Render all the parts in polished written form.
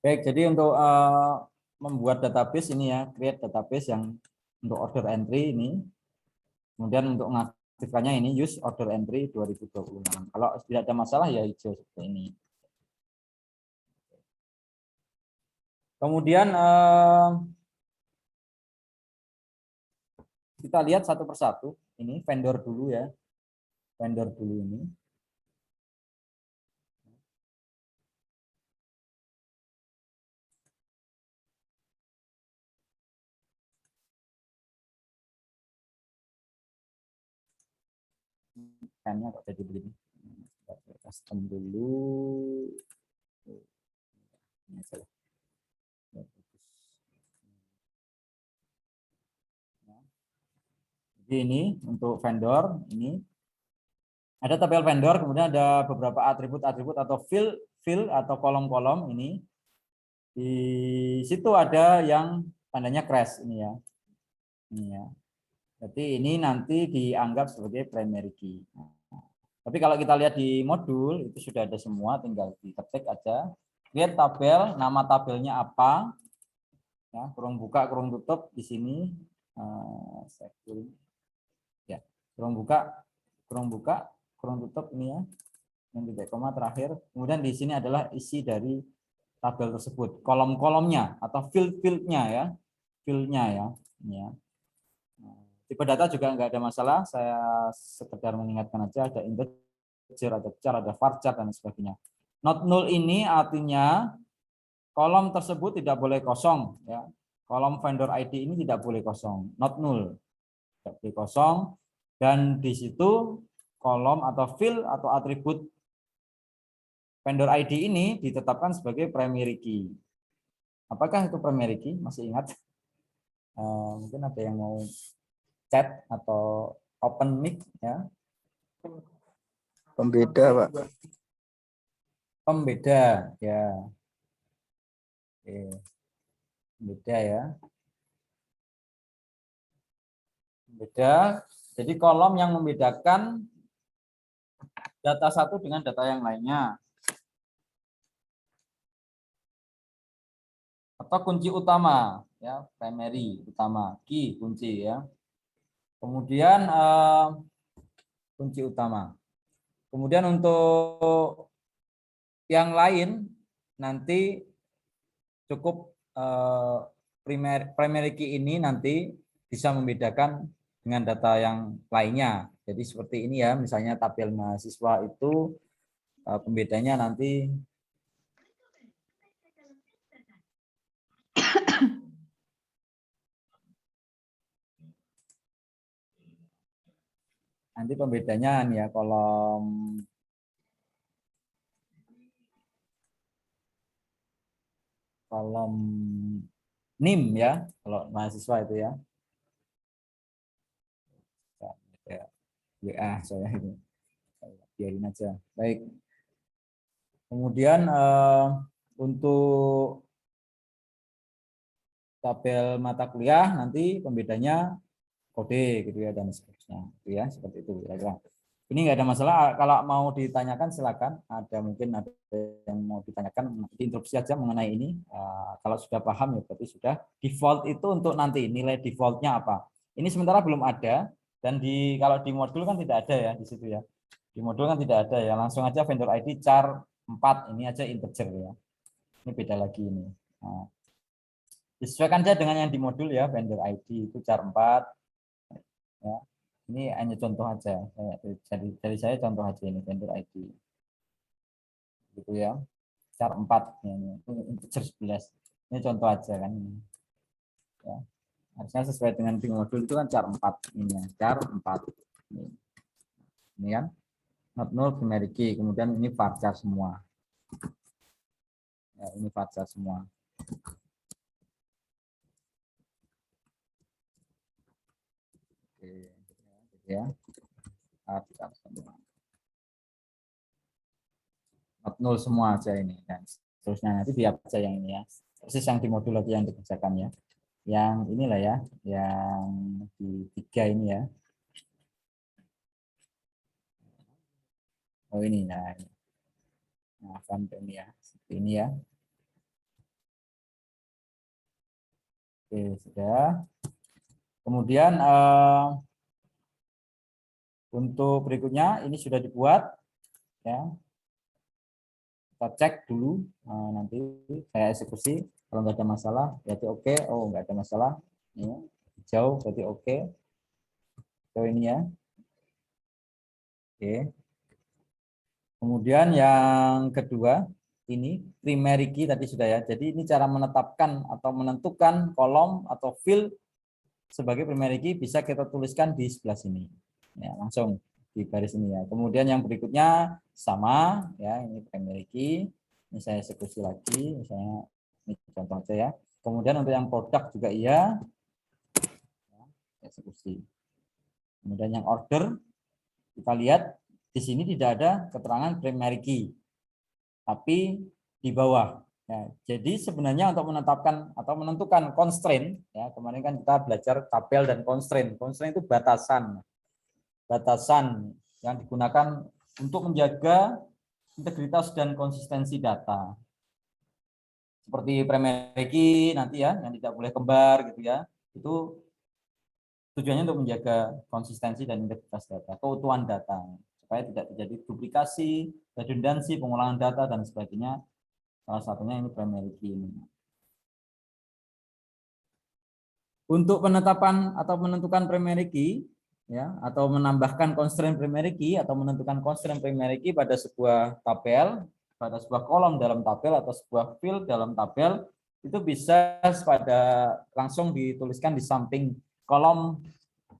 Baik, jadi untuk membuat database ini ya, create database yang untuk order entry ini, kemudian untuk mengaktifkannya ini use order entry 2026. Kalau tidak ada masalah ya hijau seperti ini. Kemudian kita lihat satu persatu. Ini vendor dulu ya, vendor dulu ini. Kan-nya kok jadi begini. Custom dulu. Ini salah. Jadi ini untuk vendor ini ada tabel vendor, kemudian ada beberapa atribut-atribut atau field atau kolom-kolom ini. Di situ ada yang tandanya crash ini ya. Ini ya. Jadi ini nanti dianggap sebagai primary key. Tapi kalau kita lihat di modul itu sudah ada semua, tinggal diketik aja. Lihat tabel, nama tabelnya apa, ya, kurung buka, kurung tutup di sini. Ya, kurung buka, kurung tutup ini ya, yang titik koma terakhir. Kemudian di sini adalah isi dari tabel tersebut, kolom-kolomnya atau field-fieldnya ya, fieldnya ya. Ini ya. Tipe data juga nggak ada masalah, saya sekedar mengingatkan aja ada integer, ada char, ada varchar dan sebagainya. Not null ini artinya kolom tersebut tidak boleh kosong ya. Kolom vendor ID ini tidak boleh kosong, not null. Tidak boleh kosong dan di situ kolom atau field atau atribut vendor ID ini ditetapkan sebagai primary key. Apakah itu primary key? Masih ingat? Mungkin ada yang mau chat atau open mic ya. Pembeda, Pak. Pembeda ya. Oke. Pembeda ya. Pembeda. Jadi kolom yang membedakan data satu dengan data yang lainnya. Atau kunci utama ya, primary utama, key kunci ya. Kemudian kunci utama. Kemudian untuk yang lain nanti cukup primary key ini nanti bisa membedakan dengan data yang lainnya. Jadi seperti ini ya, misalnya tabel mahasiswa itu pembedanya nanti pembedanya nih ya, kolom NIM ya, kalau mahasiswa itu ya. WA saya ini, biarin aja. Baik. Kemudian untuk tabel mata kuliah nanti pembedanya kode gitu ya dan seterusnya. Gitu ya, seperti itu ya. Ini nggak ada masalah, kalau mau ditanyakan silakan. Ada mungkin ada yang mau ditanyakan, diinterupsi aja mengenai ini. Kalau sudah paham ya berarti sudah. Default itu untuk nanti nilai defaultnya apa. Ini sementara belum ada dan kalau di modul kan tidak ada ya di situ ya. Di modul kan tidak ada ya. Langsung aja vendor ID char 4 ini aja integer ya. Ini beda lagi ini. Nah, disesuaikan saja dengan yang di modul ya, vendor ID itu char 4 ya. Ini hanya contoh aja. Dari saya contoh aja ini vendor ID. Gitu ya. Char 4 ini integer 11. Ini contoh aja kan ini. Ya. Harusnya sesuai dengan di modul itu kan char 4 ini ya. Char 4. Ini kan not null primary key, kemudian ini varchar semua. Ya, ini varchar semua. Oke, ya. Varchar semua. Not null semua aja ini dan seterusnya nanti dia aja yang ini ya. Persis yang di modul lagi yang dikerjakan ya. Yang inilah ya, yang di 3 ini ya. Oh ini nah. Nah, sampai ini ya. Seperti ini ya. Oke, sudah. Kemudian untuk berikutnya ini sudah dibuat, ya. Kita cek dulu, nanti saya eksekusi. Kalau nggak ada masalah, berarti oke. Oh, nggak ada masalah. Ini hijau, berarti oke. So ini ya. Oke. Kemudian yang kedua, ini primary key tadi sudah ya. Jadi ini cara menetapkan atau menentukan kolom atau field sebagai primary key bisa kita tuliskan di sebelah sini. Ya, langsung di baris ini ya. Kemudian yang berikutnya sama ya, ini primary key. Ini saya eksekusi lagi, misalnya ini contoh aja ya. Kemudian untuk yang produk juga iya. Ya, eksekusi. Kemudian yang order, kita lihat di sini tidak ada keterangan primary key, tapi di bawah. Ya, jadi sebenarnya untuk menetapkan atau menentukan constraint, ya kemarin kan kita belajar tabel dan constraint. Constraint itu batasan, batasan yang digunakan untuk menjaga integritas dan konsistensi data. Seperti primary key nanti ya, yang tidak boleh kembar gitu ya. Itu tujuannya untuk menjaga konsistensi dan integritas data, keutuhan data, supaya tidak terjadi duplikasi, redundansi, pengulangan data dan sebagainya. Salah satunya ini primary key ini. Untuk penetapan atau menentukan primary key, ya, atau menambahkan constraint primary key atau menentukan constraint primary key pada sebuah tabel, pada sebuah kolom dalam tabel atau sebuah field dalam tabel, itu bisa pada langsung dituliskan di samping kolom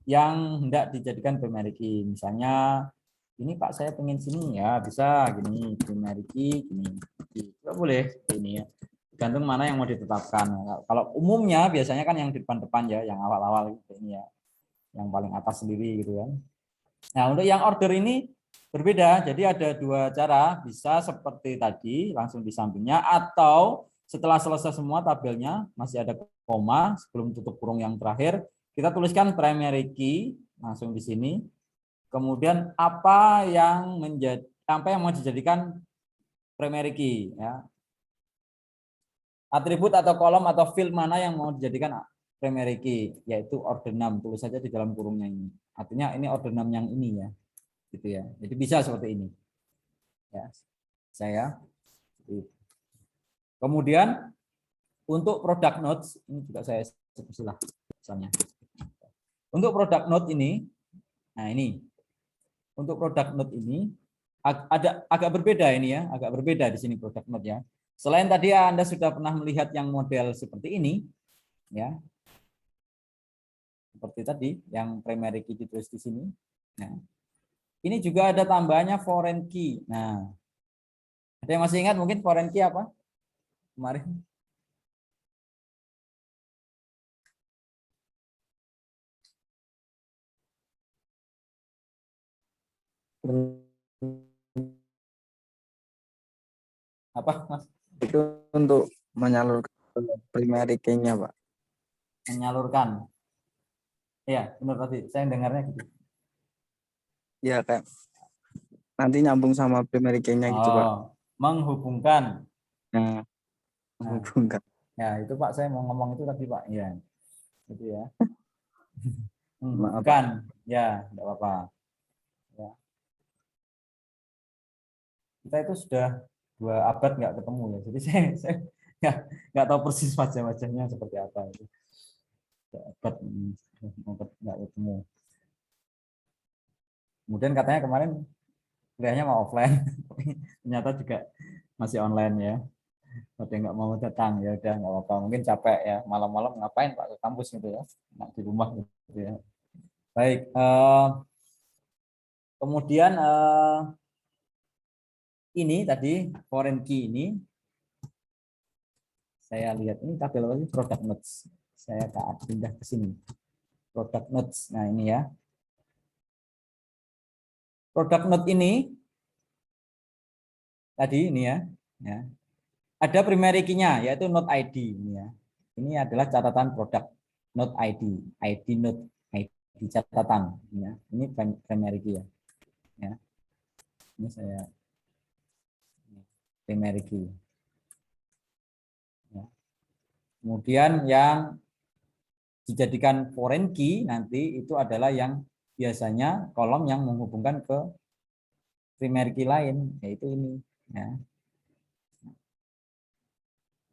yang hendak dijadikan primary key. Misalnya ini Pak saya pengen sini ya, bisa gini primary key gini. Tidak boleh ini ya. Tergantung mana yang mau ditetapkan. Kalau umumnya biasanya kan yang di depan-depan ya, yang awal-awal gitu ini ya. Yang paling atas sendiri gitu kan. Nah, untuk yang order ini berbeda. Jadi ada dua cara, bisa seperti tadi langsung di sampingnya atau setelah selesai semua tabelnya masih ada koma sebelum tutup kurung yang terakhir, kita tuliskan primary key langsung di sini. Kemudian apa yang mau dijadikan primary key ya. Atribut atau kolom atau field mana yang mau dijadikan primary key, yaitu order name, tulis saja di dalam kurungnya ini. Artinya ini order name yang ini ya. Gitu ya. Jadi bisa seperti ini. Ya. Saya kemudian untuk product notes ini juga saya sebutlah misalnya. Untuk product note ini, nah ini untuk product note ini ada agak berbeda ini ya, agak berbeda di sini product note ya. Selain tadi Anda sudah pernah melihat yang model seperti ini, ya, seperti tadi yang primary key ditulis di sini. Nah, ini juga ada tambahannya foreign key. Nah, ada yang masih ingat mungkin foreign key apa kemarin? Apa Mas? Itu untuk menyalurkan primary key-nya, Pak. Menyalurkan. Iya, benar tadi. Saya dengarnya gitu. Iya, kayak nanti nyambung sama primary key-nya gitu, Pak. Oh, menghubungkan. Nah, Nah, menghubungkan. ya itu Pak saya mau ngomong itu tadi Pak. Iya, itu ya. Maaf, Pak. Menghubungkan. Ya, enggak apa-apa. Ya. Kita itu sudah 2 abad nggak ketemu ya. Jadi saya nggak tahu persis wajah-wajahnya seperti apa itu. 2 abad nggak ketemu. Kemudian katanya kemarin kuliahnya mau offline, tapi ternyata juga masih online ya. Ada yang nggak mau datang ya udah nggak apa-apa. Mungkin capek ya malam-malam ngapain Pak ke kampus gitu ya, nggak di rumah gitu ya. Baik. Kemudian ini tadi foreign key ini saya lihat ini tabel apa sih product notes. Saya tak pindah ke sini. Product notes. Nah ini ya. Product note ini tadi ini ya. Ya. Ada primary key-nya yaitu note ID ini ya. Ini adalah catatan produk note ID, ID note, ID catatan ya. Ini primary key ya. Ya. Ini saya primary key. Ya. Kemudian yang dijadikan foreign key nanti itu adalah yang biasanya kolom yang menghubungkan ke primary key lain, yaitu ini. Ya.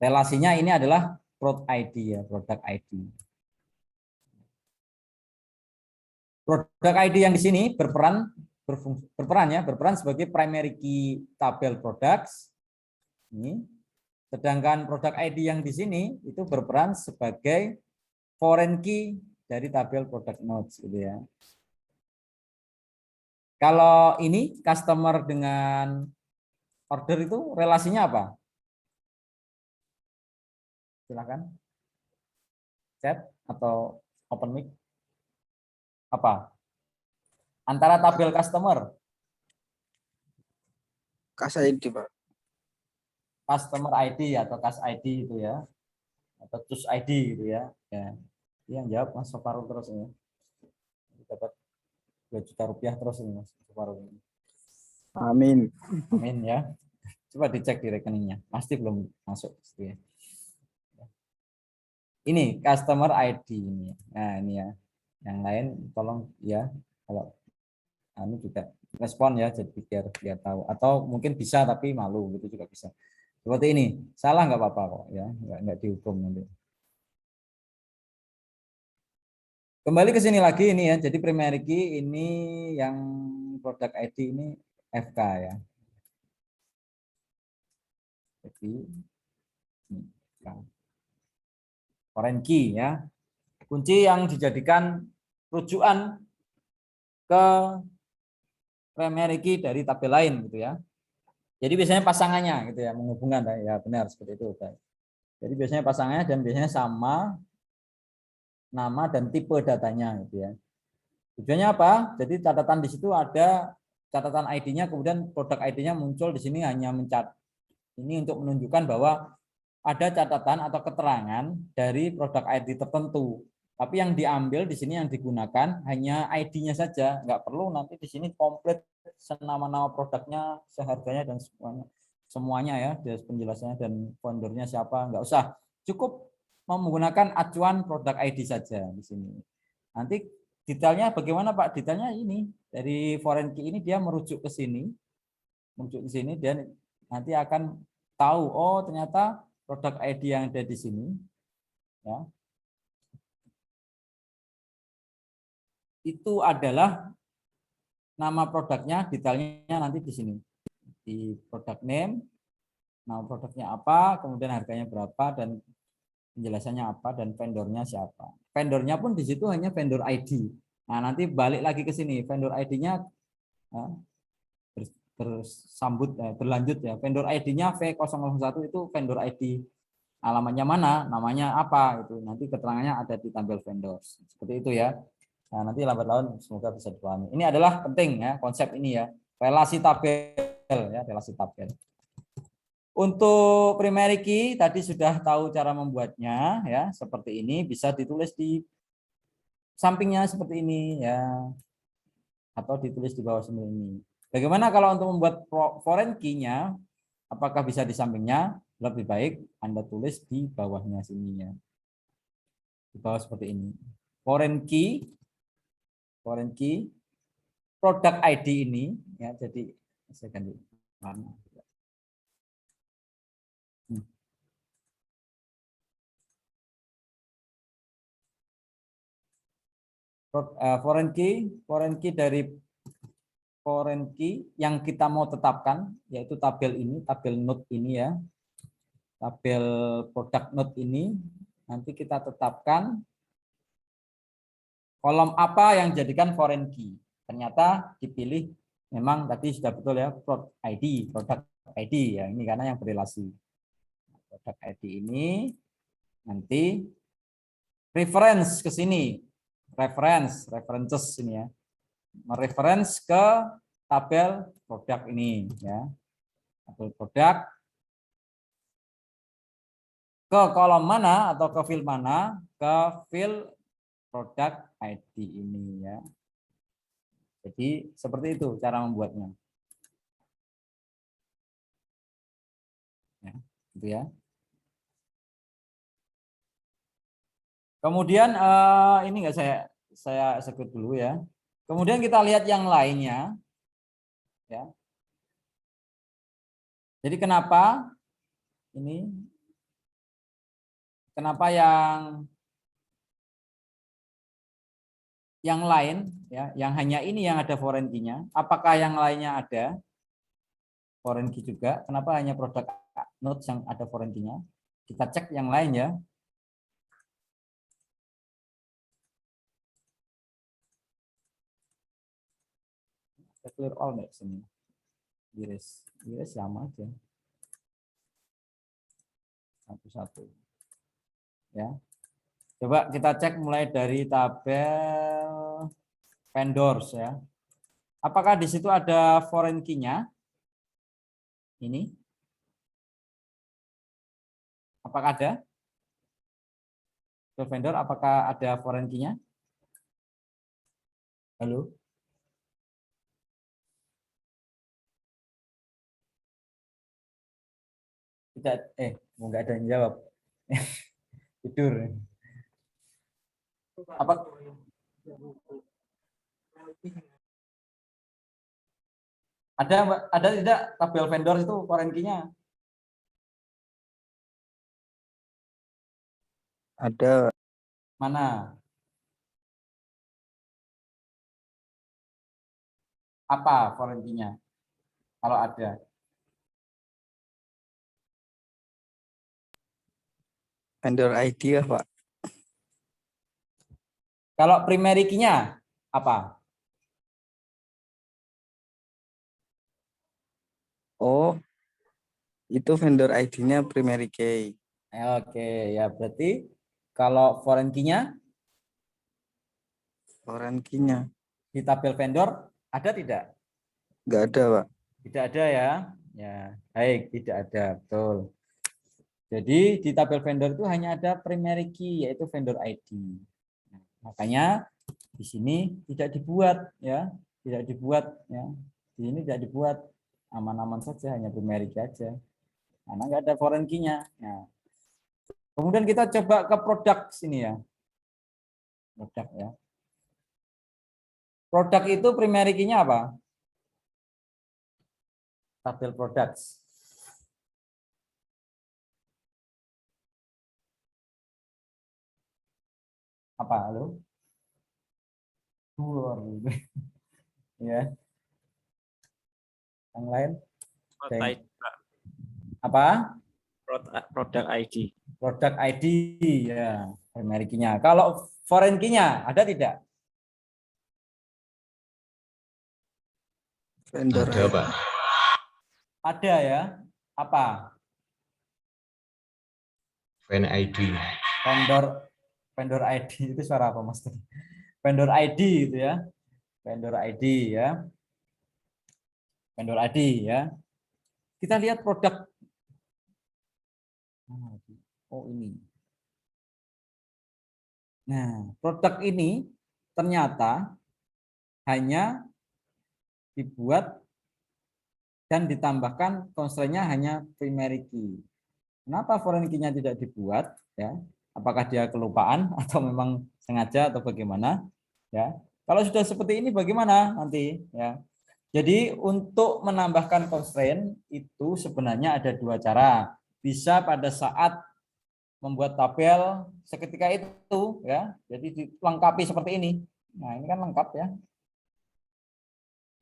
Relasinya ini adalah product ID ya, product ID. Product ID yang di sini berperan sebagai primary key tabel products. Ini. Sedangkan product ID yang di sini itu berperan sebagai foreign key dari tabel product notes gitu ya. Kalau ini customer dengan order itu relasinya apa? Silakan. Chat atau open mic. Apa? Antara tabel customer, Kas ID, Pak. customer ID atau cas ID itu ya, atau choose ID gitu ya. Ya. Ini yang jawab Mas Sofarul terus ini. Dapat 2 juta rupiah terus ini Mas Sofarul ini. Amin. Amin ya. Coba dicek di rekeningnya. Pasti belum masuk gitu ya. Ini customer ID ini. Nah, ini ya. Yang lain tolong ya kalau ini juga respon ya jadi biar tahu atau mungkin bisa tapi malu gitu juga bisa. Seperti ini. Salah nggak apa-apa kok ya, nggak dihukum nanti. Kembali ke sini lagi ini ya. Jadi primary key ini yang product ID ini FK ya. Jadi ini, foreign key ya. Kunci yang dijadikan rujukan ke primary key dari tabel lain gitu ya. Jadi biasanya pasangannya gitu ya, menghubungkan ya benar seperti itu. Jadi biasanya pasangannya dan biasanya sama nama dan tipe datanya gitu ya. Tujuannya apa? Jadi catatan di situ ada catatan ID-nya, kemudian produk ID-nya muncul di sini hanya ini untuk menunjukkan bahwa ada catatan atau keterangan dari produk ID tertentu. Tapi yang diambil di sini yang digunakan hanya ID-nya saja, nggak perlu nanti di sini komplit senama-nama produknya, seharganya dan semuanya ya, penjelasannya dan vendornya siapa, nggak usah. Cukup menggunakan acuan produk ID saja di sini. Nanti detailnya bagaimana Pak? Detailnya ini dari foreign key ini dia merujuk ke sini, dan nanti akan tahu oh ternyata produk ID yang ada di sini ya itu adalah nama produknya, detailnya nanti di sini di product name, nama produknya apa, kemudian harganya berapa dan penjelasannya apa dan vendornya siapa. Vendornya pun di situ hanya vendor ID. Nah nanti balik lagi ke sini vendor ID-nya bersambut berlanjut ya. Vendor ID-nya V001 itu vendor ID. Alamatnya mana, namanya apa itu. Nanti keterangannya ada di tabel vendor. Seperti itu ya. Nah, nanti lambat laun semoga bisa dipahami. Ini adalah penting ya konsep ini ya. Relasi tabel ya, relasi tabel. Untuk primary key tadi sudah tahu cara membuatnya ya, seperti ini bisa ditulis di sampingnya seperti ini ya. Atau ditulis di bawah sini ini. Bagaimana kalau untuk membuat foreign key-nya? Apakah bisa di sampingnya? Lebih baik Anda tulis di bawahnya sini ya. Di bawah seperti ini. Foreign key, product ID ini ya. Jadi saya ganti warna. Foreign key dari foreign key yang kita mau tetapkan yaitu tabel ini, tabel node ini ya. Tabel product node ini nanti kita tetapkan kolom apa yang jadikan foreign key. Ternyata dipilih memang tadi sudah betul ya, product ID ya, ini karena yang berrelasi. Product ID ini nanti reference ke sini. References ini ya. Mereference ke tabel produk ini ya. Tabel produk ke kolom mana atau ke field mana? Ke field product ID ini ya. Jadi seperti itu cara membuatnya. Ya, gitu ya. Kemudian ini enggak saya sebut dulu ya. Kemudian kita lihat yang lainnya ya. Jadi kenapa yang lain ya, yang hanya ini yang ada foreign key-nya? Apakah yang lainnya ada foreign key juga? Kenapa hanya produk notes yang ada foreign key-nya? Kita cek yang lain ya. Clear all nggak sini? Iris sama aja. Satu-satu. Ya. Coba kita cek mulai dari tabel vendors ya. Apakah di situ ada foreign key-nya? Ini. Apakah ada? Tabel vendor apakah ada foreign key-nya? Halo? Tidak, enggak ada yang jawab. Tidur. Apa? Ada tidak tabel vendor itu foreign key-nya? Ada. Mana? Apa foreign key-nya? Kalau ada. Vendor ID ya, Pak. Kalau primary key-nya apa? Oh, itu vendor ID-nya primary key. Oke, ya berarti kalau foreign key-nya Foreign key-nya di tabel vendor ada tidak? nggak ada, Pak. Tidak ada ya. Ya, baik, tidak ada, betul. Jadi di tabel vendor itu hanya ada primary key yaitu vendor ID. Nah, makanya di sini tidak dibuat ya, tidak dibuat ya. Di sini tidak dibuat, aman-aman saja, hanya primary key aja. Karena nggak ada foreign key-nya. Nah, kemudian kita coba ke produk sini ya. Produk ya. Produk itu primary key-nya apa? Tabel products. Apa? Halo? Ya. Yang lain? Apa? Produk ID. Produk ID ya, primary key-nya. Kalau foreign key-nya ada tidak? Vendor Ada, Pak. Ada ya. Apa? ID. Vendor ID itu suara apa Mas? Vendor ID itu ya. Vendor ID ya. Vendor ID ya. Kita lihat produk. Oh ini. Nah, produk ini ternyata hanya dibuat dan ditambahkan constraint-nya hanya primary key. Kenapa foreign key-nya tidak dibuat? Ya, apakah dia kelupaan atau memang sengaja atau bagaimana? Ya, kalau sudah seperti ini bagaimana nanti? Ya, jadi untuk menambahkan constraint itu sebenarnya ada dua cara. Bisa pada saat membuat tabel seketika itu, ya. Jadi dilengkapi seperti ini. Nah, ini kan lengkap ya.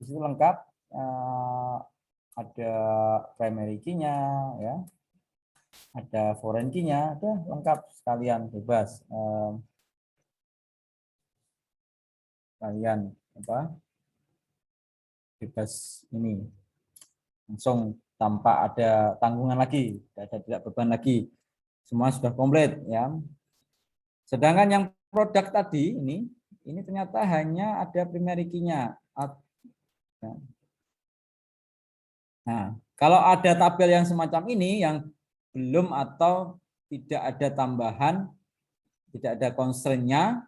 Di situ lengkap. Ada primary key-nya, ya. Ada foreign key-nya, ada lengkap sekalian, bebas. Kalian apa? Bebas ini langsung tanpa ada tanggungan lagi, tidak beban lagi. Semua sudah komplit ya. Sedangkan yang produk tadi ini ternyata hanya ada primary key-nya. Nah, kalau ada tabel yang semacam ini yang belum atau tidak ada tambahan, tidak ada constraint-nya,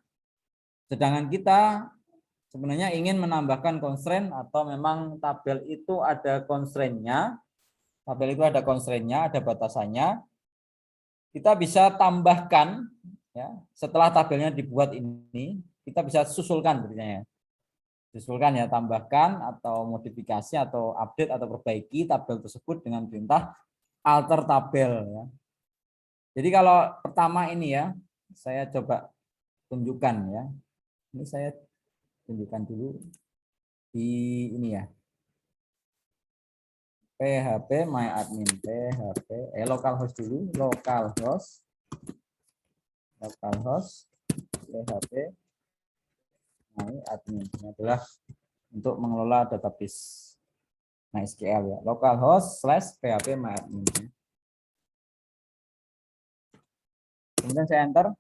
sedangkan kita sebenarnya ingin menambahkan constraint atau memang tabel itu ada constraint-nya, tabel itu ada constraint-nya, ada batasannya, kita bisa tambahkan Ya, setelah tabelnya dibuat ini, kita bisa susulkan berikutnya ya. Susulkan ya, tambahkan atau modifikasi atau update atau perbaiki tabel tersebut dengan perintah alter tabel ya. Jadi kalau pertama ini ya, saya coba tunjukkan ya. Ini saya tunjukkan dulu di ini ya. PHP my admin, PHP localhost dulu, localhost PHP my admin. Ini adalah untuk mengelola database MySQL ya. Localhost/php my admin. Kemudian saya enter.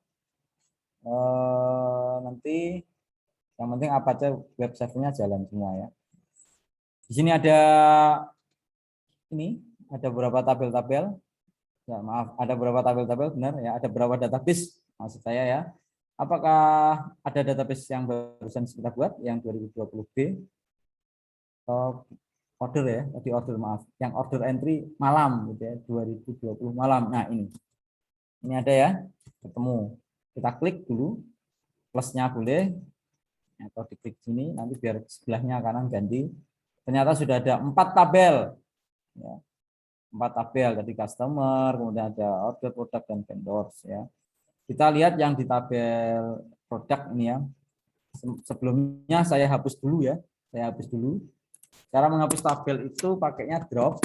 Nanti yang penting apa aja web servernya jalan semua ya. Di sini ada beberapa tabel-tabel. Ya, maaf, ada beberapa tabel-tabel benar ya, ada beberapa database maksud saya ya. Apakah ada database yang barusan kita buat yang 2020B? Order ya, tadi order maaf, yang order entry malam gitu ya, 2020 malam. Nah, ini ada ya, ketemu. Kita klik dulu, plusnya boleh atau diklik sini, nanti biar sebelahnya kanan ganti. Ternyata sudah ada 4 tabel. Ya. 4 tabel, jadi customer, kemudian ada order, produk, dan vendors ya. Kita lihat yang di tabel produk ini ya. Sebelumnya saya hapus dulu ya. Cara menghapus tabel itu pakainya drop.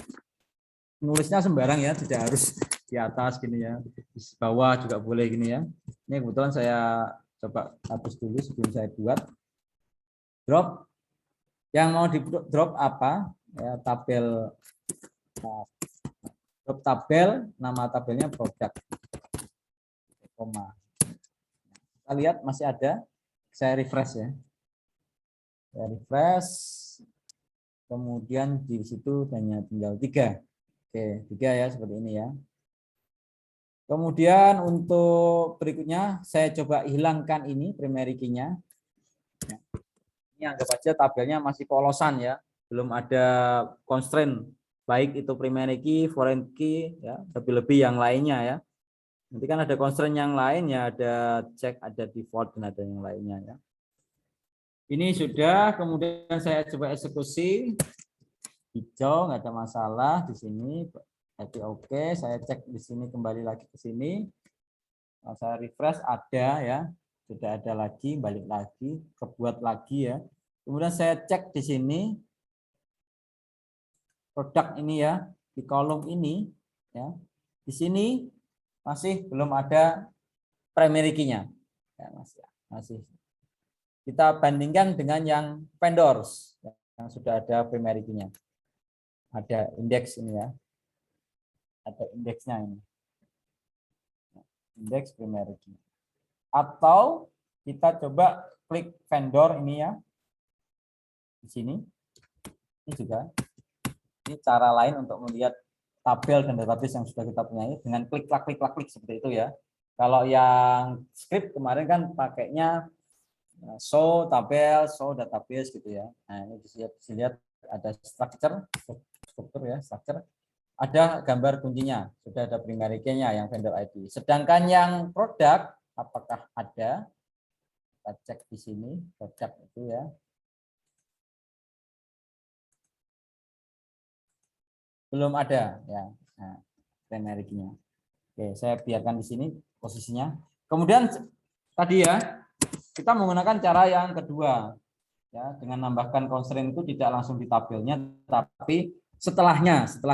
Nulisnya sembarang ya, tidak harus di atas gini ya. Di bawah juga boleh gini ya. Ini kebetulan saya coba hapus dulu sebelum saya buat. Drop. Yang mau di drop apa? Ya, tabel drop tabel, nama tabelnya produk. Koma. Kita lihat masih ada. Saya refresh ya. Saya refresh. Kemudian di situ hanya tinggal 3. Oke, 3 ya seperti ini ya. Kemudian untuk berikutnya saya coba hilangkan ini primary key-nya. Ini anggap aja tabelnya masih polosan ya. Belum ada constraint baik itu primary key, foreign key ya, lebih-lebih yang lainnya ya. Nanti kan ada constraint yang lain ya, ada check, ada default dan ada yang lainnya ya. Ini sudah, kemudian saya coba eksekusi. Hijau, nggak ada masalah di sini. Jadi oke, saya cek di sini, kembali lagi ke sini. Nah, saya refresh ada ya, sudah ada lagi, balik lagi, kebuat lagi ya. Kemudian saya cek di sini produk ini ya, di kolom ini ya. Di sini masih belum ada primary key-nya. Ya, masih. Kita bandingkan dengan yang vendors yang sudah ada primary key-nya. Ada indeks ini ya. Ada indeksnya ini. Indeks primary key. Atau kita coba klik vendor ini ya. Di sini. Ini juga. Ini cara lain untuk melihat tabel dan database yang sudah kita punya dengan klik seperti itu ya. Kalau yang script kemarin kan pakainya show tabel, show database gitu ya. Nah, ini bisa lihat ada struktur ya, structure. Ada gambar kuncinya, sudah ada primary key-nya yang vendor ID. Sedangkan yang produk apakah ada? Kita cek di sini, produk itu ya. Belum ada ya. Nah, primary key-nya. Oke, saya biarkan di sini posisinya. Kemudian tadi ya, kita menggunakan cara yang kedua ya, dengan menambahkan constraint itu tidak langsung di tabelnya, tapi setelah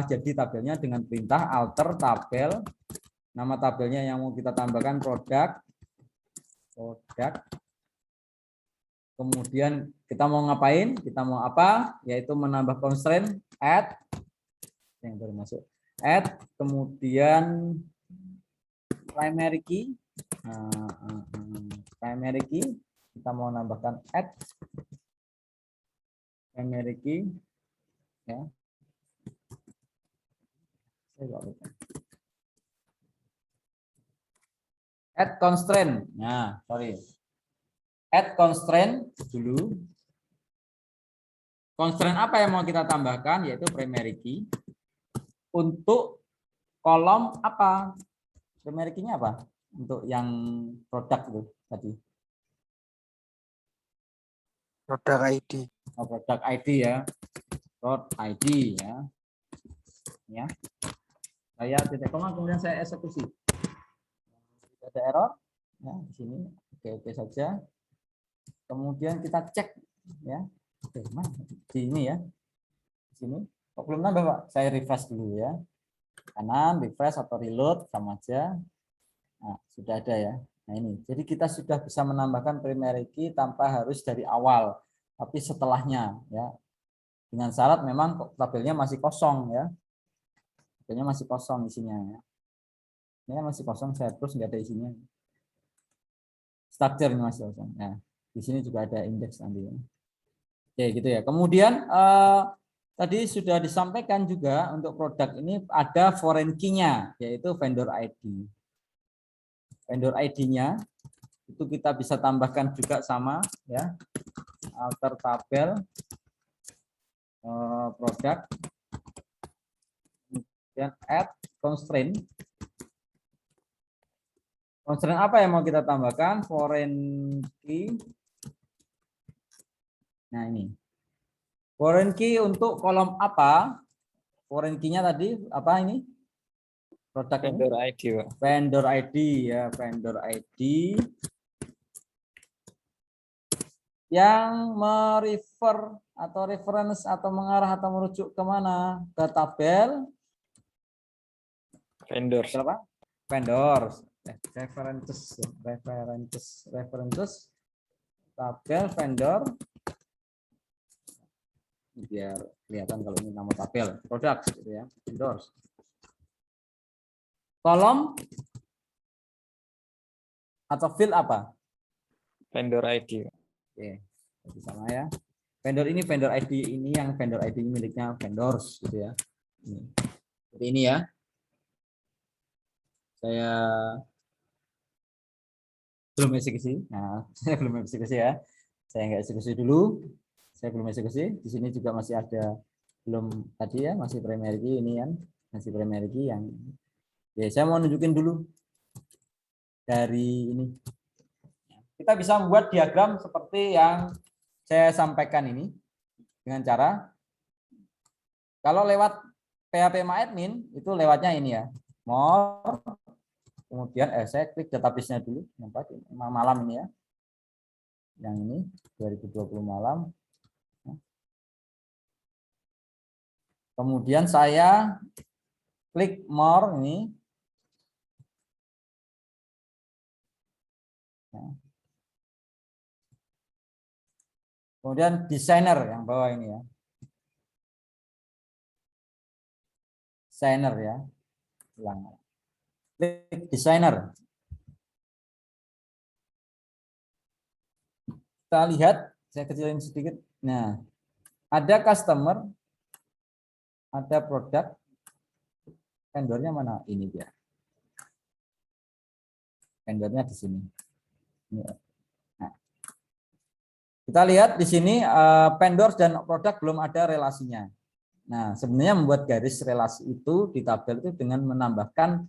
jadi tabelnya dengan perintah alter tabel, nama tabelnya yang mau kita tambahkan produk. Kemudian kita mau ngapain? Kita mau apa? Yaitu menambah constraint add yang baru masuk. Add kemudian primary key. Primary key kita mau nambahkan add primary key ya. Add constraint. Nah, sorry. Add constraint dulu. Constraint apa yang mau kita tambahkan? Yaitu primary key. Untuk kolom apa? Primary key-nya apa? untuk yang produk itu tadi. Produk ID. Oh, produk ID ya. Produk ID ya. Ya. Saya titik koma kemudian saya eksekusi. Ada error ya di sini. Oke saja. Kemudian kita cek ya. Oke, mana? Di ini ya. Di sini. Kok belum nambah, Pak? Saya refresh dulu ya. Kanan, refresh atau reload sama aja. Nah, sudah ada ya. Nah, ini. Jadi kita sudah bisa menambahkan primary key tanpa harus dari awal, tapi setelahnya ya. Dengan syarat memang tabelnya masih kosong ya. Tabelnya masih kosong isinya ya. Ini masih kosong, saya terus nggak ada isinya. Structure ini masih kosong. Nah, di sini juga ada indeks nanti ya. Oke, gitu ya. Kemudian tadi sudah disampaikan juga untuk produk ini ada foreign key-nya, yaitu vendor ID. Vendor ID-nya itu kita bisa tambahkan juga sama ya, alter tabel produk, kemudian add constraint. Constraint apa yang mau kita tambahkan? Foreign key. Nah ini. Foreign key untuk kolom apa? Foreign key-nya tadi apa ini? Produk Vendor ini? ID, Pak. Vendor ID ya, vendor ID yang merefer atau reference atau mengarah atau merujuk kemana? Ke tabel Vendor. apa? Vendors, references, tabel vendor. Biar kelihatan kalau ini nama tabel produk gitu ya, vendors. Kolom atau field apa? Vendor ID. Oke, jadi sama ya. Vendor ini vendor ID ini yang vendor ID miliknya vendors gitu ya. Ini. Seperti ini ya. Saya belum eksekusi. Nah, saya belum eksekusi ya. Saya nggak eksekusi dulu. Saya belum eksekusi. Di sini juga masih ada belum tadi ya, masih primary key ini kan, masih primary key yang ya saya mau nunjukin dulu dari ini. Kita bisa membuat diagram seperti yang saya sampaikan ini dengan cara kalau lewat PHP MyAdmin itu lewatnya ini ya, more, kemudian saya klik database-nya dulu, malam ini ya, yang ini 2020 malam. Kemudian saya klik more ini. Kemudian designer yang bawah ini ya. Designer ya. Ulang. Klik designer. Kita lihat, saya kecilin sedikit. Nah, ada customer, ada produk, vendornya mana? Ini dia. Vendornya di sini. Nah, kita lihat di sini vendor dan produk belum ada relasinya. Nah, sebenarnya membuat garis relasi itu di tabel itu dengan menambahkan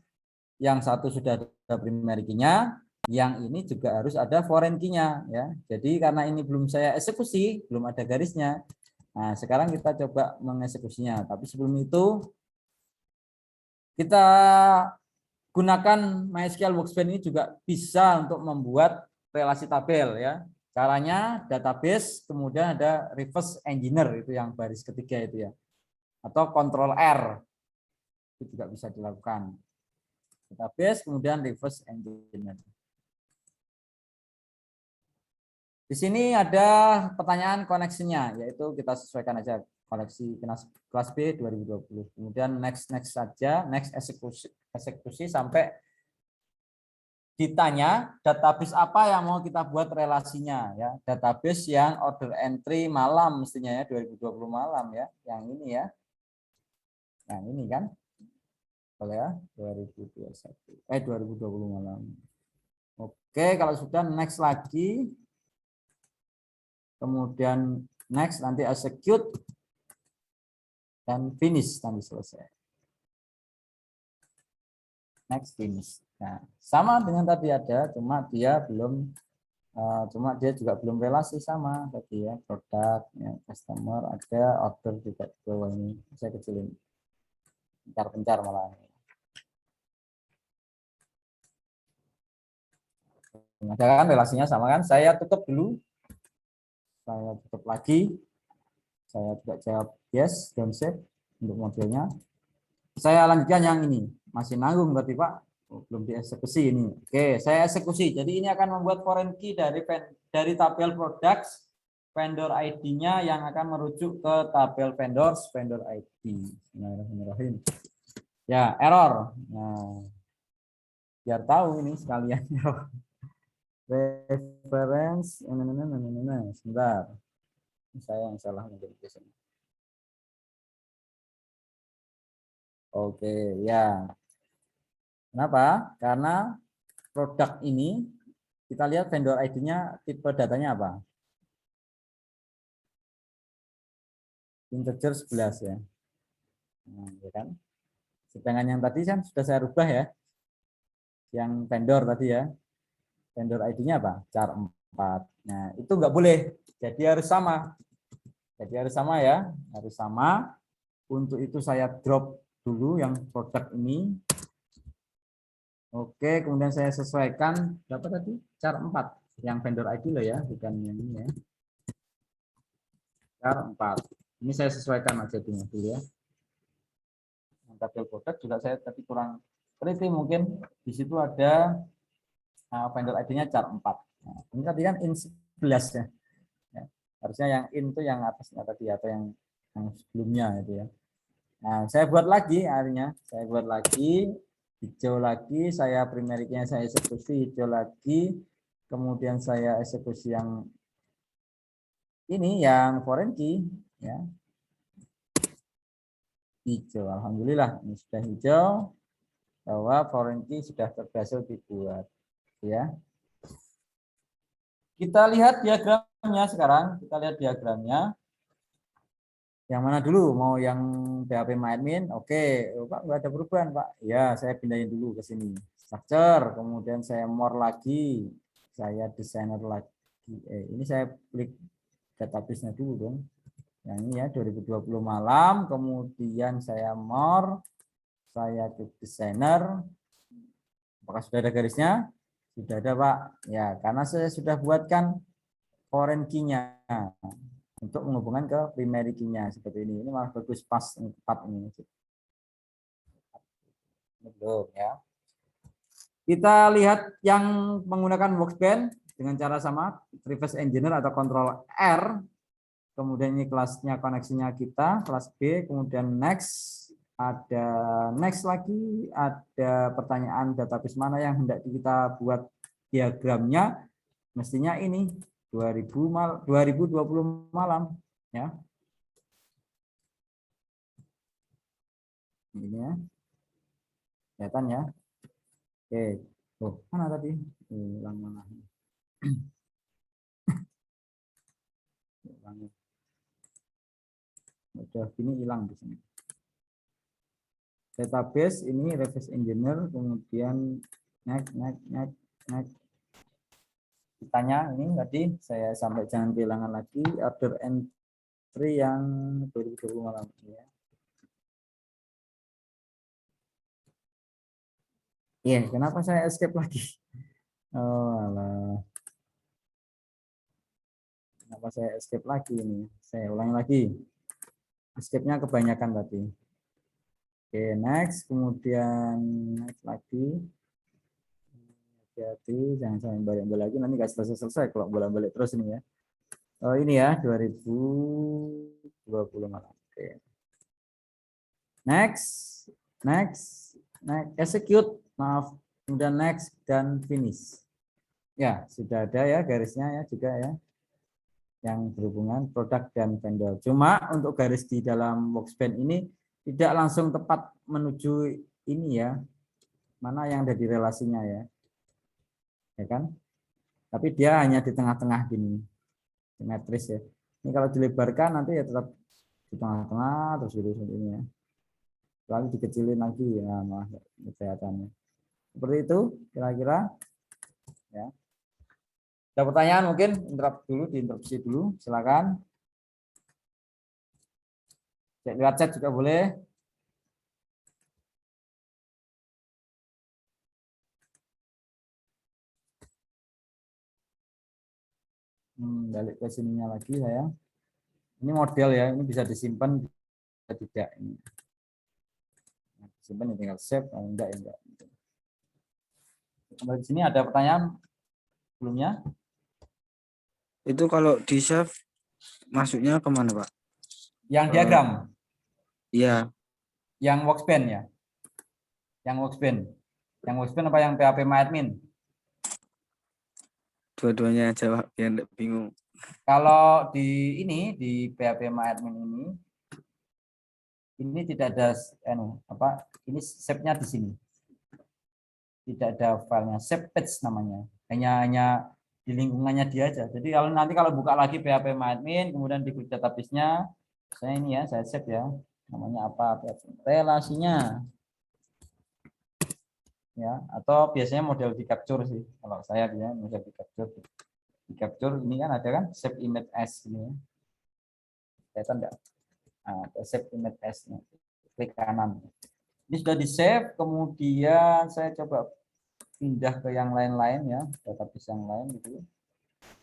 yang satu sudah ada primary key-nya, yang ini juga harus ada foreign key-nya ya. Jadi karena ini belum saya eksekusi, belum ada garisnya. Nah, sekarang kita coba mengeksekusinya. Tapi sebelum itu kita gunakan MySQL Workspace ini juga bisa untuk membuat relasi tabel ya. Caranya database, kemudian ada reverse engineer itu yang baris ketiga itu ya. Atau Ctrl R itu juga bisa dilakukan. Database kemudian reverse engineer. Di sini ada pertanyaan koneksinya, yaitu kita sesuaikan aja koneksi kelas B 2020. Kemudian next saja, next eksekusi sampai ditanya database apa yang mau kita buat relasinya ya. Database yang order entry malam mestinya ya 2020 malam ya, yang ini ya. Yang ini kan. Boleh ya 2020 malam. Oke, kalau sudah next lagi. Kemudian next nanti execute dan finish nanti selesai. Next finish. Nah, sama dengan tadi ada, cuma dia juga belum relasi sama tadi ya, produk, ya, customer, ada order juga di bawah ini. Saya kecilin, pencar-pencar malah. Ada kan relasinya sama kan? Saya tutup dulu, saya tutup lagi, saya juga jawab yes, don't save untuk modelnya. Saya lanjutkan yang ini, masih nanggung berarti Pak. Belum dieksekusi ini. Oke, saya eksekusi. Jadi ini akan membuat foreign key dari tabel products vendor ID-nya yang akan merujuk ke tabel vendor ID. Bismillahirrahmanirrahim. Ya, error. Nah, biar tahu ini sekalian error. Reference, sebentar. Saya yang salah mungkin di sini. Oke, ya. Kenapa? Karena produk ini kita lihat vendor ID-nya tipe datanya apa? Integer 11 ya. Nah, ya kan? Sedangkan yang tadi kan sudah saya rubah ya. Yang vendor tadi ya. Vendor ID-nya apa? Char 4. Nah, itu enggak boleh. Jadi harus sama. Jadi harus sama ya. Harus sama. Untuk itu saya drop dulu yang produk ini. Oke, kemudian saya sesuaikan berapa tadi? Char 4. Yang vendor ID loh ya, bukan yang ini ya. Char 4. Ini saya sesuaikan aja dulu ya. Yang tabel produk juga saya tadi kurang teliti, mungkin di situ ada vendor ID-nya char 4. Nah, ini tadi kan in 11 ya. Ya. Harusnya yang in itu yang atasnya tadi atau yang sebelumnya itu ya. Nah, saya buat lagi akhirnya, saya buat lagi hijau lagi, saya primary key-nya saya eksekusi hijau lagi, kemudian saya eksekusi yang ini yang foreign key ya. Hijau, alhamdulillah ini sudah hijau bahwa foreign key sudah berhasil dibuat ya. Kita lihat diagramnya sekarang, kita lihat diagramnya. Yang mana dulu? Mau yang PHP MyAdmin? Oke, Pak nggak ada perubahan Pak. Ya, saya pindahin dulu ke sini. Structure, kemudian saya more lagi, saya desainer lagi. Ini saya klik database-nya dulu dong. Yang ini ya 2020 malam, kemudian saya more, saya klik desainer. Apakah sudah ada garisnya? Sudah ada Pak. Ya, karena saya sudah buatkan foreign key-nya untuk menghubungkan ke primary key-nya seperti ini. Ini malah bagus pas tepat ini. Belum ya. Kita lihat yang menggunakan workbench dengan cara sama, reverse engineer atau control R. Kemudian ini kelasnya koneksinya kita, kelas B, kemudian next, ada next lagi, ada pertanyaan database mana yang hendak kita buat diagramnya, mestinya ini 2020 malam ya. Ini ya. Kelihatan ya. Oke. Oh, mana tadi? Hilang mana? Udah gini hilang di sini. Database ini reverse engineer, kemudian next. Ditanya ini tadi saya sampai jangan kehilangan lagi order entry yang 2020 malam ya. Iya, kenapa saya escape lagi? Oh, alah. Kenapa saya escape lagi ini? Saya ulangi lagi. Escape-nya kebanyakan tadi. Oke, next, kemudian next lagi. Hati-hati, jangan sampai balik-balik lagi, nanti nggak selesai-selesai kalau bolak-balik terus ini ya. Oh ini ya, 2020 malam. Oke. Next, execute, maaf, kemudian next dan finish. Ya, sudah ada ya garisnya ya juga ya. Yang berhubungan produk dan vendor. Cuma untuk garis di dalam workspace ini tidak langsung tepat menuju ini ya. Mana yang ada di relasinya ya. Ya kan? Tapi dia hanya di tengah-tengah gini. Simetris ya. Ini kalau dilebarkan nanti ya tetap di tengah-tengah terus gitu seperti ini ya. Lalu dikecilin lagi ya malah kelihatannya. Seperti itu kira-kira. Ya. Ada pertanyaan mungkin diinterupsi dulu, silakan. Cek lewat chat juga boleh. Balik ke sininya lagi saya. Ini model ya, ini bisa disimpan, bisa tidak. Ini. Simpan, tinggal save, enggak ya enggak. Kembali di sini ada pertanyaan sebelumnya. Itu kalau di save masuknya kemana, Pak? Yang diagram, Iya, yang workspace ya. Yang workspace. Yang workspace apa yang PHP MyAdmin? dua-duanya aja, Pak, biar enggak bingung. Kalau di PHP MyAdmin ini tidak ada ini save-nya di sini. Tidak ada filenya, save page namanya. Hanya di lingkungannya dia aja. Jadi kalau buka lagi PHP MyAdmin, kemudian diklik database-nya, saya save ya. Namanya apa? Relasinya. Ya, atau biasanya model di capture sih. Kalau saya biasanya model di capture. Di capture ini kan ada kan save image as ini. Kelihatan enggak? Nah, save image as-nya. Klik kanan. Ini sudah di save, kemudian saya coba pindah ke yang lain-lain ya, database yang lain gitu.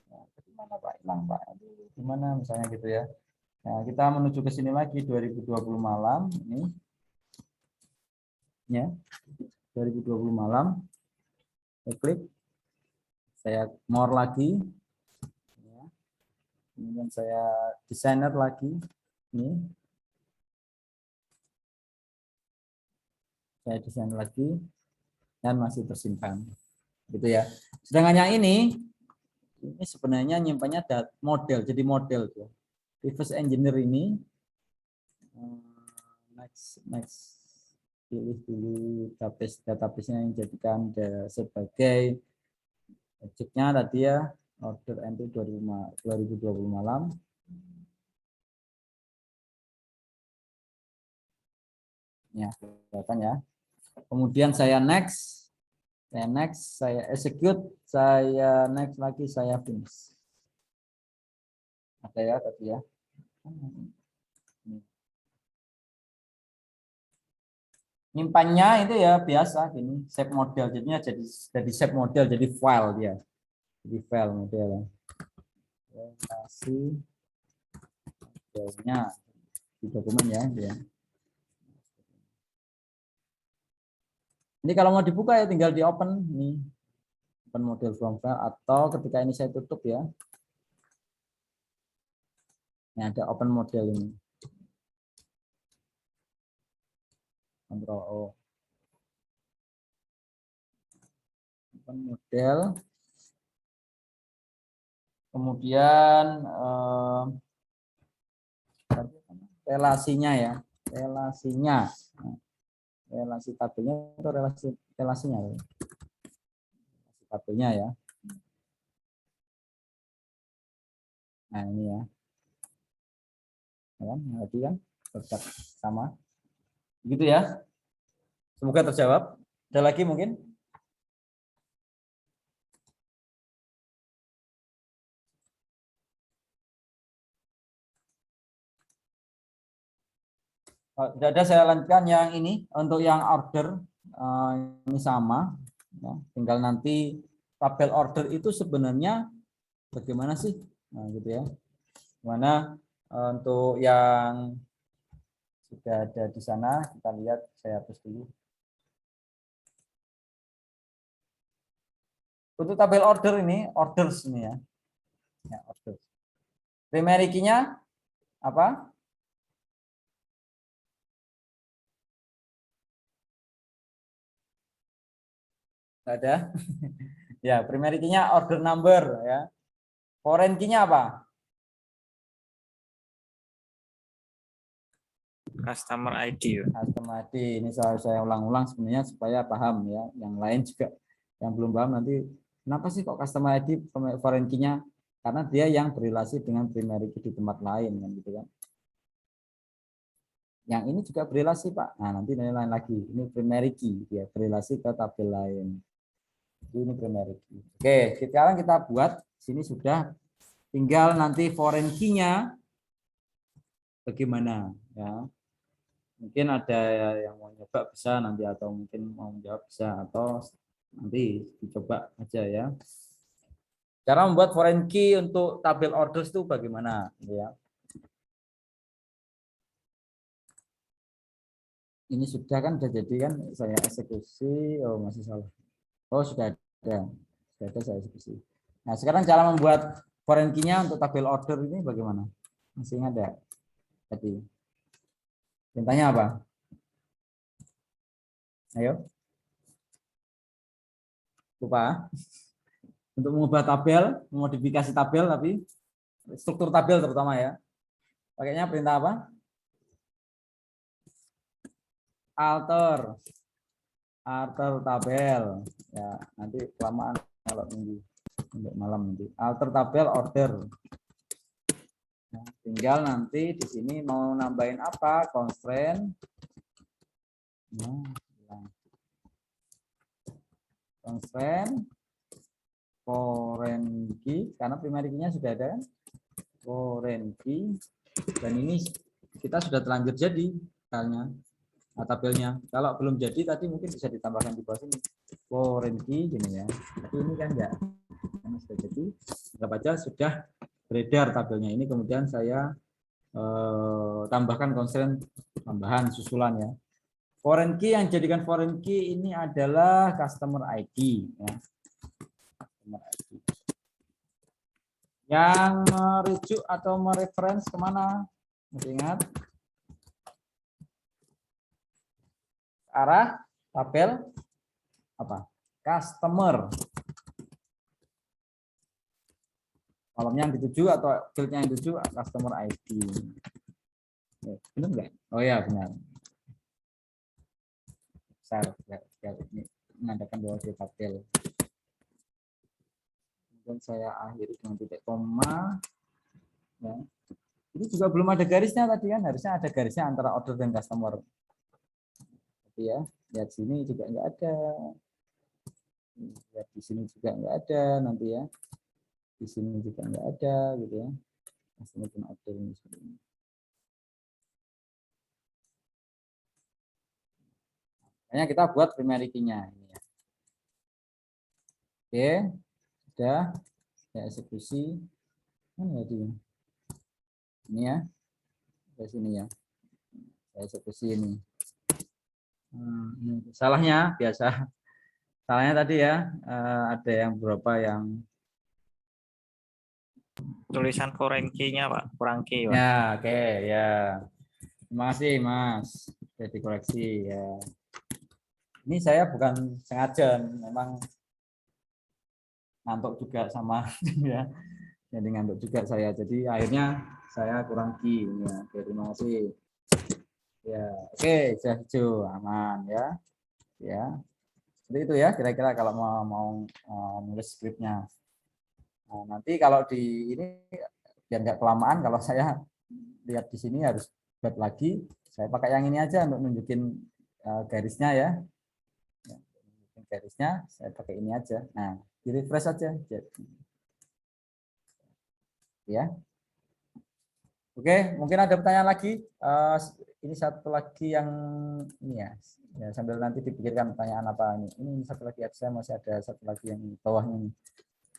Nah, gimana Pak? Hilang Pak. Aduh, gimana misalnya gitu ya. Nah, kita menuju ke sini lagi 2020 malam ini. Ya. 2020 malam. Saya klik. Saya more lagi. Ya. Kemudian saya desainer lagi. Ini. Saya desain lagi dan masih tersimpan. Gitu ya. Sedangkan yang ini sebenarnya nyimpannya model, jadi model tuh. Reverse engineer ini next pilih dulu database-nya yang jadikan sebagai objeknya tadi ya, order entry 2020 malam. Ya, kelihatan ya. Kemudian saya next, saya execute, saya next lagi, saya finish. Ada ya tadi ya. Nyimpannya itu ya biasa gini, save model, jadinya jadi save model, jadi file dia. Jadi file model. Relasi modelnya di dokumen ya, dia. Ini kalau mau dibuka ya tinggal di open nih. Open model from file, atau ketika ini saya tutup ya. Ini ada open model ini. Ctrl O. Open model. Kemudian relasinya ya. Relasinya. Relasi tabelnya atau relasinya. Relasi tabelnya ya. Nah, ini ya. Ya, berarti kan tetap sama. Begitu ya. Semoga terjawab. Ada lagi mungkin? Tidak ada, saya lanjutkan yang ini. Untuk yang order ini sama. Ya, tinggal nanti tabel order itu sebenarnya bagaimana sih? Nah, gitu ya. Mana untuk yang sudah ada di sana, kita lihat, saya hapus dulu. Untuk tabel order ini, orders ini ya. Ya, orders. Primary key-nya apa? Enggak ada. Ya, primary key-nya order number ya. Foreign key-nya apa? Customer ID. Customer ID. Ini saya ulang-ulang sebenarnya supaya paham ya. Yang lain juga yang belum paham nanti kenapa sih kok customer ID foreign key-nya? Karena dia yang berrelasi dengan primary key di tempat lain kan gitu kan. Yang ini juga berelasi Pak. Nah nanti nilai lain lagi. Ini primary key, dia berelasi ke tabel lain. Ini primary key. Oke, sekarang kita buat. Sini sudah. Tinggal nanti foreign key-nya bagaimana ya. Mungkin ada yang mau nyoba bisa nanti, atau mungkin mau menjawab bisa, atau nanti dicoba aja ya. Cara membuat foreign key untuk tabel orders itu bagaimana ya. Ini sudah kan, sudah jadi kan, saya eksekusi. Oh masih salah. Oh sudah ada saya eksekusi. Nah sekarang cara membuat foreign key-nya untuk tabel order ini bagaimana? Masih ingat ya? Tadi perintahnya apa? Ayo. Lupa. Untuk mengubah tabel, memodifikasi tabel, tapi struktur tabel terutama ya. Pakainya perintah apa? Alter tabel ya. Nanti kelamaan kalau nunggu untuk malam nanti. Alter tabel order. Nah, tinggal nanti di sini mau nambahin apa? Constraint. Nah, constraint foreign key, karena primary key-nya sudah ada kan? Foreign key, dan ini kita sudah terlanjur jadi tabelnya. Kalau belum jadi tadi mungkin bisa ditambahkan di bawah sini foreign key gini ya. Tapi ini kan enggak, karena sudah jadi. Anggap aja sudah beredar tabelnya ini. Kemudian saya tambahkan constraint tambahan susulan ya. Foreign key yang jadikan foreign key ini adalah customer ID ya. Customer ID. Yang merujuk atau mereference kemana? Masih ingat? Arah tabel apa? Customer. Kolomnya yang dituju atau fieldnya yang dituju customer ID. Benar enggak? Oh ya benar. Saya ini menandakan bahwa di tabel. Kemudian saya akhiri dengan titik koma. Ya. Ini juga belum ada garisnya tadi kan, harusnya ada garisnya antara order dan customer. Tapi ya, lihat sini juga enggak ada. Lihat di sini juga enggak ada nanti ya. Di sini juga enggak ada gitu ya. Customer dan order ini sebenarnya. Makanya kita buat primary key-nya ini ya. Oke, sudah saya eksekusi. Ini ya, ke sini ya. Saya eksekusi ini. Salahnya biasa. Salahnya tadi ya, ada yang berapa yang Tulisan foreign key-nya Pak, kurang key Pak. ya, oke ya. Terima kasih Mas, sudah dikoreksi ya. Ini saya bukan sengaja, memang ngantuk juga sama ya. Jadi ngantuk juga saya. Jadi akhirnya saya kurang key ya. Oke, terima kasih. Ya, oke, sudah hijau, aman ya. Ya. Seperti itu ya kira-kira kalau mau nulis skripnya. Nah, nanti kalau di ini biar nggak kelamaan, kalau saya lihat di sini harus buat lagi. Saya pakai yang ini aja untuk nunjukin garisnya ya. Garisnya saya pakai ini aja. Nah, di refresh aja. Ya. Oke, mungkin ada pertanyaan lagi. Ini satu lagi yang ini ya. Ya, sambil nanti dipikirkan pertanyaan apa ini. Ini satu lagi saya masih ada satu lagi yang bawahnya ini.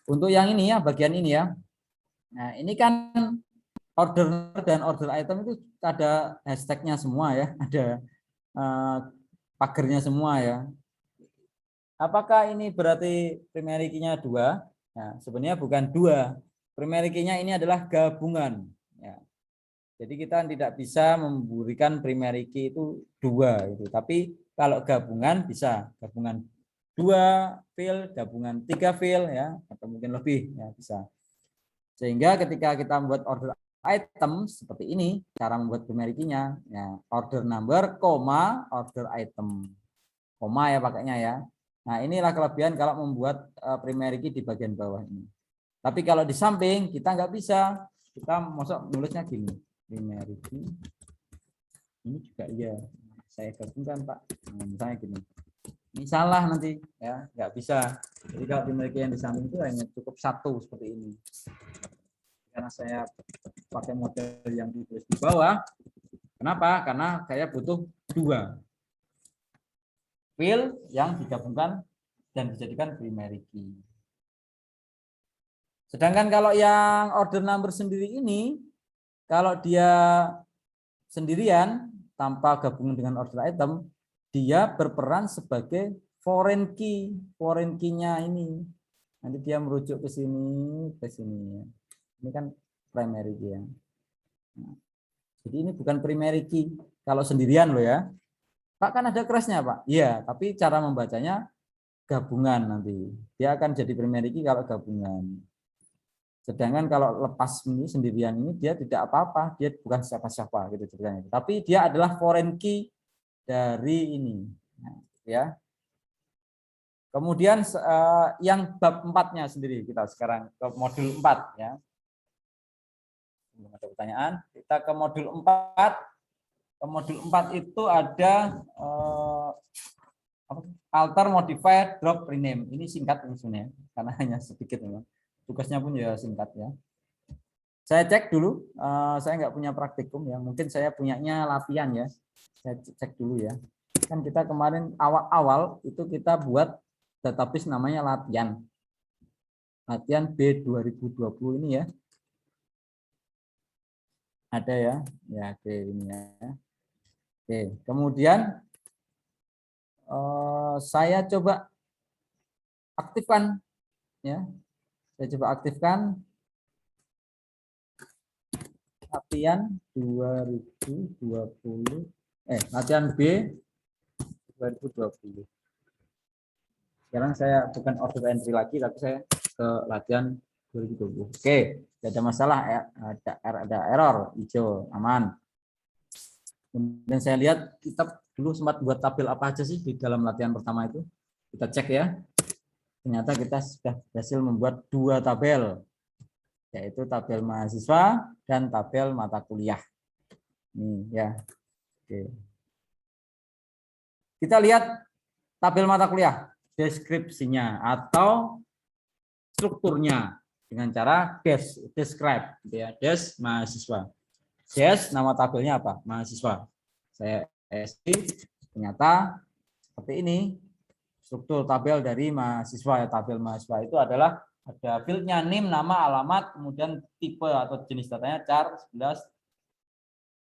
Untuk yang ini ya, bagian ini ya. Nah, ini kan order dan order item itu ada hashtagnya semua ya, ada pagernya semua ya. Apakah ini berarti primary key-nya 2? Nah, sebenarnya bukan 2. Primary key-nya ini adalah gabungan. Ya. Jadi kita tidak bisa memberikan primary key itu 2 itu. Tapi kalau gabungan bisa, gabungan 2 field, gabungan 3 field ya, atau mungkin lebih ya bisa. Sehingga ketika kita membuat order item seperti ini, cara membuat primary key-nya ya, order number, order item. Koma ya pakainya ya. Nah, inilah kelebihan kalau membuat primary key di bagian bawah ini. Tapi kalau di samping kita nggak bisa. Kita masuk nulisnya gini. Primary key Ini juga iya. Saya gabungkan Pak. Nah, misalnya gini. Ini salah nanti ya, nggak bisa. Jadi kalau dimiliki yang di samping itu hanya cukup satu seperti ini. Karena saya pakai model yang ditulis di bawah. Kenapa? Karena saya butuh dua field yang digabungkan dan dijadikan primary key. Sedangkan kalau yang order number sendiri ini, kalau dia sendirian tanpa gabungan dengan order item, dia berperan sebagai foreign key. Foreign key-nya ini. Nanti dia merujuk ke sini, ke sini. Ini kan primary key ya. Nah, jadi ini bukan primary key kalau sendirian loh ya. Pak kan ada crash-nya Pak. Iya, tapi cara membacanya gabungan nanti. Dia akan jadi primary key kalau gabungan. Sedangkan kalau lepas ini sendirian ini dia tidak apa-apa, dia bukan siapa-siapa gitu ceritanya. Tapi dia adalah foreign key dari ini. Nah, ya. Kemudian yang bab 4-nya sendiri kita sekarang ke modul 4 ya. Belum ada pertanyaan. Kita ke modul 4. Ke modul 4 itu ada alter, modified, drop, rename. Ini singkat sebenarnya karena hanya sedikit memang. Tugasnya pun ya singkat ya. Saya cek dulu, saya nggak punya praktikum ya. Mungkin saya punyanya latihan ya. Saya cek dulu ya. Kan kita kemarin awal-awal itu kita buat database namanya latihan. Latihan B 2020 ini ya. Ada ya. Ya, oke ini ya. Oke, kemudian saya coba aktifkan ya. Saya coba aktifkan latihan 2020 latihan B 2020. Sekarang saya bukan order entry lagi, tapi saya ke latihan 2020. Oke, tidak ada masalah ya. Ada error hijau, aman. Kemudian saya lihat kita dulu sempat buat tabel apa aja sih di dalam latihan pertama itu. Kita cek ya. Ternyata kita sudah berhasil membuat 2 tabel, yaitu tabel mahasiswa dan tabel mata kuliah. Ini ya. Oke. Kita lihat tabel mata kuliah, deskripsinya atau strukturnya dengan cara describe, ya, des mahasiswa. Des nama tabelnya apa? Mahasiswa. Saya isi, ternyata seperti ini struktur tabel dari mahasiswa. Ya, tabel mahasiswa itu adalah ada fieldnya NIM, nama, alamat, kemudian tipe atau jenis datanya char 11,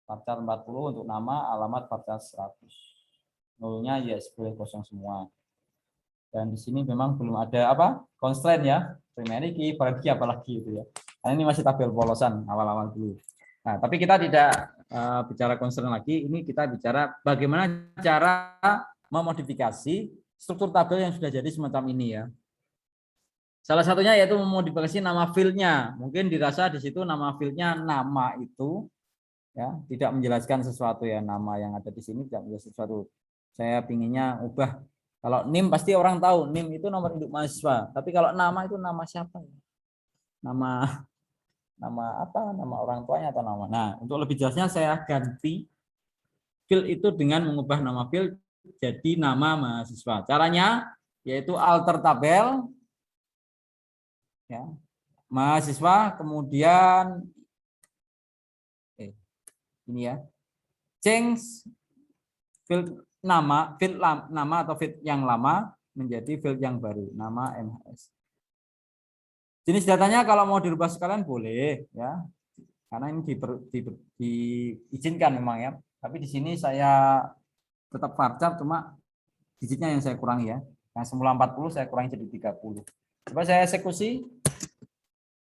varchar 40 untuk nama, alamat varchar 100. Nolnya yes, boleh kosong semua. Dan di sini memang belum ada apa? Constraint ya. Primary key, foreign key apalagi itu ya. Karena ini masih tabel polosan awal-awal dulu. Nah, tapi kita tidak bicara constraint lagi, ini kita bicara bagaimana cara memodifikasi struktur tabel yang sudah jadi semacam ini ya. Salah satunya yaitu memodifikasi nama fieldnya. Mungkin dirasa di situ nama fieldnya nama itu ya tidak menjelaskan sesuatu ya, nama yang ada di sini tidak menjelaskan sesuatu. Saya pinginnya ubah. Kalau NIM pasti orang tahu NIM itu nomor induk mahasiswa. Tapi kalau nama itu nama siapa? Nama apa? Nama orang tuanya atau nama. Nah, untuk lebih jelasnya saya ganti field itu dengan mengubah nama field jadi nama mahasiswa. Caranya yaitu alter tabel ya. Mahasiswa kemudian ini ya. Change field nama atau field yang lama menjadi field yang baru, nama MHS. Jenis datanya kalau mau dirubah sekalian boleh ya, karena ini diizinkan memang ya. Tapi di sini saya tetap varchar, cuma digitnya yang saya kurangi ya. Yang semula 40 saya kurangi jadi 30. Coba saya eksekusi.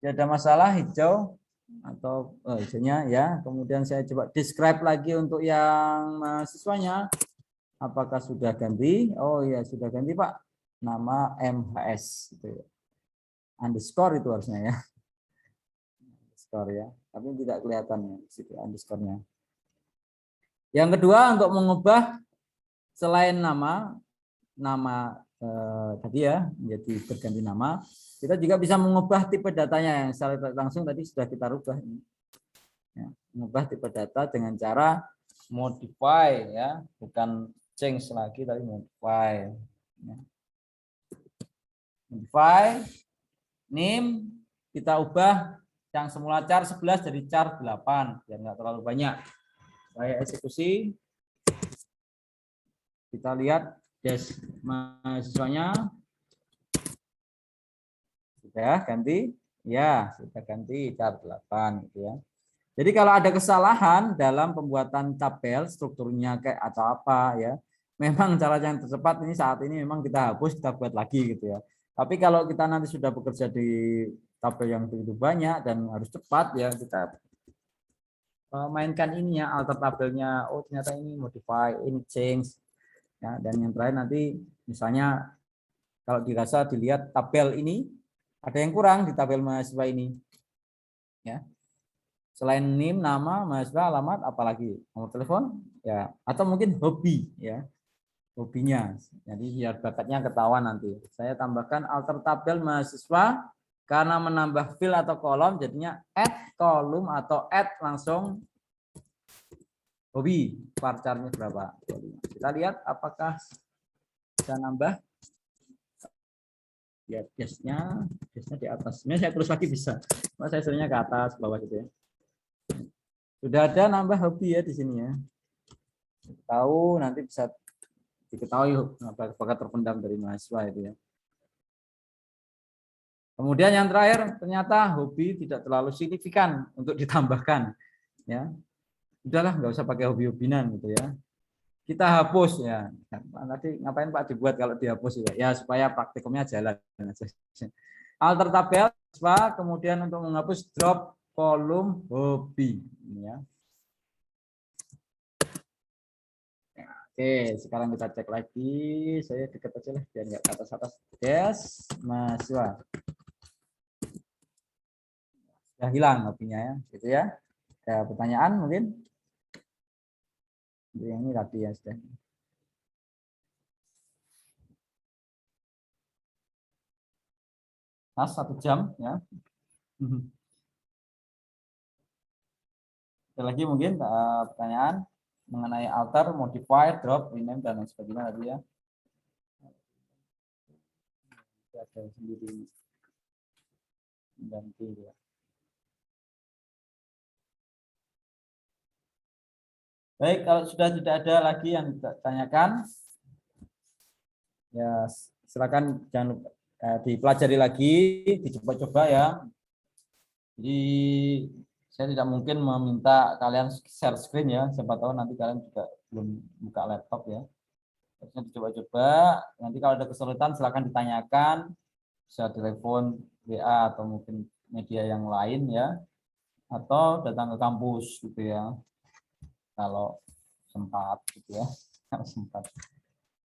Tidak ada masalah, hijau atau hijaunya ya. Kemudian saya coba describe lagi untuk yang mahasiswanya. Apakah sudah ganti? Oh ya sudah ganti Pak. Nama MHS. Itu. Underscore itu harusnya ya. Underscore ya. Tapi tidak kelihatan ya di situ underscore-nya. Yang kedua untuk mengubah selain nama tadi ya menjadi berganti nama, kita juga bisa mengubah tipe datanya yang secara langsung tadi sudah kita rubah ini. Ya, mengubah tipe data dengan cara modify ya, bukan change lagi tapi modify. Ya. Modify name kita ubah yang semula char 11 jadi char 8 biar nggak terlalu banyak. Saya eksekusi. Kita lihat des mahasiswanya sudah ganti, ya sudah ganti char 8 gitu ya. Jadi kalau ada kesalahan dalam pembuatan tabel strukturnya kayak atau apa ya, memang cara yang tercepat ini saat ini memang kita hapus, kita buat lagi gitu ya. Tapi kalau kita nanti sudah bekerja di tabel yang begitu banyak dan harus cepat ya, kita mainkan ini ya, alter tabelnya. Oh ternyata ini modify, ini change ya. Dan yang terakhir nanti misalnya kalau dirasa dilihat tabel ini ada yang kurang di tabel mahasiswa ini ya, selain NIM, nama, mahasiswa, alamat, apalagi nomor telepon ya, atau mungkin hobi ya, hobinya. Jadi biar bakatnya ketahuan nanti. Saya tambahkan alter tabel mahasiswa karena menambah field atau kolom, jadinya add kolom atau add langsung hobi. Varcharnya berapa? Kita lihat apakah bisa nambah. Ya, biasanya di atas. Ini saya terus lagi bisa. Mas saya seringnya ke atas, bawah gitu ya. Sudah ada nambah hobi ya di sini ya. Tahu nanti bisa diketahui bakat terpendam dari mahasiswa itu ya. Kemudian yang terakhir ternyata hobi tidak terlalu signifikan untuk ditambahkan ya. Udahlah nggak usah pakai hobi-hobinan gitu ya. Kita hapus ya. Nanti ngapain Pak dibuat kalau dihapus ya? Ya supaya praktikumnya jalan. Alter tabel, kemudian untuk menghapus drop kolom hobi ya. Oke, sekarang kita cek lagi. Saya dekat aja lah biar nggak atas-atas. Yes, mahasiswa. Sudah hilang hobinya ya, gitu ya. Ada pertanyaan mungkin? Ini tadi ya sudah. Mas 1 jam ya. Ada lagi mungkin pertanyaan mengenai alter, modify, drop, rename dan lain sebagainya tadi ya. Ada sendiri ganti ya. Baik, kalau sudah tidak ada lagi yang ditanyakan, ya silakan jangan lupa dipelajari lagi, dicoba-coba ya. Jadi saya tidak mungkin meminta kalian share screen ya, siapa tahu nanti kalian juga belum buka laptop ya. Harusnya dicoba-coba, nanti kalau ada kesulitan silakan ditanyakan, bisa telepon, WA atau mungkin media yang lain ya, atau datang ke kampus gitu ya. Kalau sempat gitu ya, kalau sempat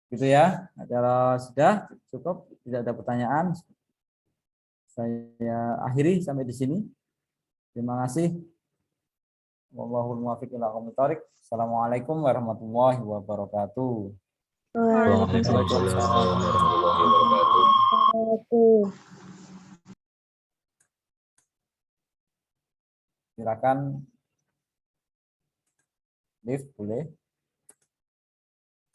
gitu ya. Kalau sudah cukup, tidak ada pertanyaan, saya akhiri sampai di sini. Terima kasih. Wallahul muwaffiq ila aqwamit thoriq. Assalamualaikum warahmatullahi wabarakatuh. Waalaikumsalam warahmatullahi wabarakatuh. Silakan lift boleh.